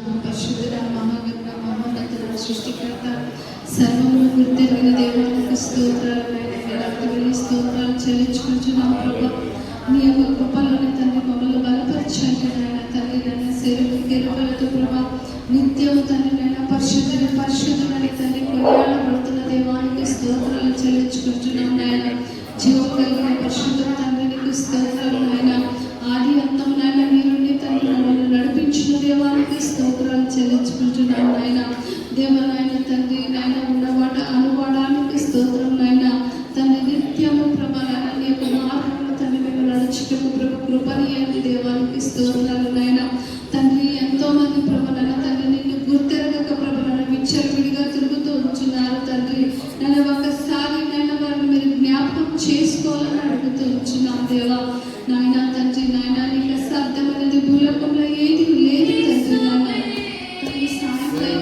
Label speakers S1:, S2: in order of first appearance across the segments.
S1: పరిశుద్ధుడ, మహాగణ, మహోన్నతుడ, సృష్టికర్త, సర్వమును గుర్తెరిగిన దేవానికి స్తోత్రాలు. వేలాది స్తోత్రాలు చెల్లించుకుంటున్నాం ప్రభా. నీ యొక్క కృపలోని తండ్రి మమ్మల్ని బలపరచండి నాయన. తండ్రి నైనా కెరుకలతో ప్రభా నిత్యము తండ్రి నైనా పరిశుద్ధులని తండ్రి కొనియాడబడుతున్న దేవానికి స్తోత్రాలు చెల్లించుకుంటున్నాం నాయన. జీవం కలిగిన పరిశుద్ధ తండ్రి నీకు స్తోత్రాలు నాయన. ఆది అంతం నాయన మీరుండి తండ్రి మమ్మల్ని నడిపించిన దేవానికి స్తోత్రాలు చెల్లించుకుంటున్నాం నాయన. దేవనాయన తండ్రి నాయన ఉన్నవాడ అనువాడానికి స్తోత్రం నాయన. తండ్రి నిత్యము ప్రభా నాయన నీ యొక్క మార్గంలో తండ్రి మేము నడుచుటకు ప్రభు కృపనీయండి దేవానికి స్తోత్రాలు నాయన. తండ్రి ఎంతో మంది ప్రభు నాయన తండ్రి నిన్ను గుర్తెరగక ప్రభు నాయన విచ్చలవిడిగా తిరుగుతూ ఉంటున్నారు తండ్రి. నన్ను ఒకసారి నాయన వారిని మీరు జ్ఞాపకం చేసుకోవాలని అడుగుతూ ఉంటున్నాం దేవా నాయన. తండ్రి నాయన నీకు అసాధ్యమైనది భూలోకంలో ఏది లేదు తండ్రి నాయన. తండ్రి సాయం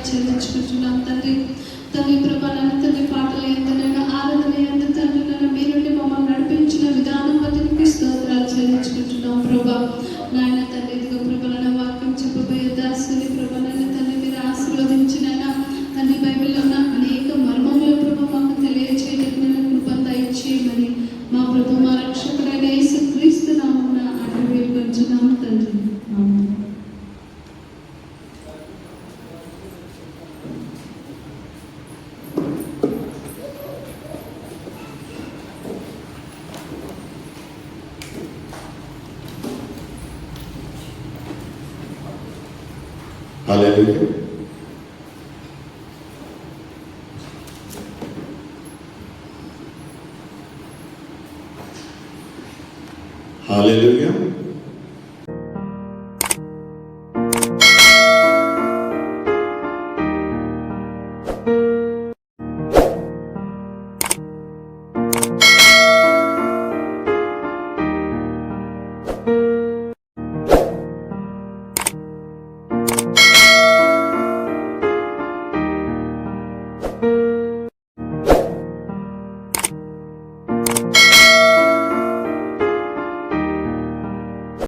S1: చెల్లించుకుంటున్నాం తండ్రి. తండ్రి ప్రభా నన్ను తండ్రి పాటలు ఎంతనైనా ఆరాధన ఎంత తండ్రి నన్ను మీరుండి మమ్మల్ని నడిపించిన విధానం బట్టి నీకు స్తోత్రాలు చెల్లించుకుంటున్నాం ప్రభా. నాయన తండ్రి ఇదిగో ప్రభలన వాక్యం చెప్పబోయే దాసుని ప్రభలన తండ్రి మీరు ఆశీర్వదించినైనా తండ్రి బైబిల్లో ఉన్న అనేక మర్మముల ప్రభు మాకు తెలియచేయడానికి నేను కృపను దయచేయమని మా ప్రభు మా రక్షకుడైన యేసుక్రీస్తు నామమున అడిగి వేడుకొంచున్నాము తండ్రి. ఆమేన్.
S2: హల్లెలూయా. హల్లెలూయా.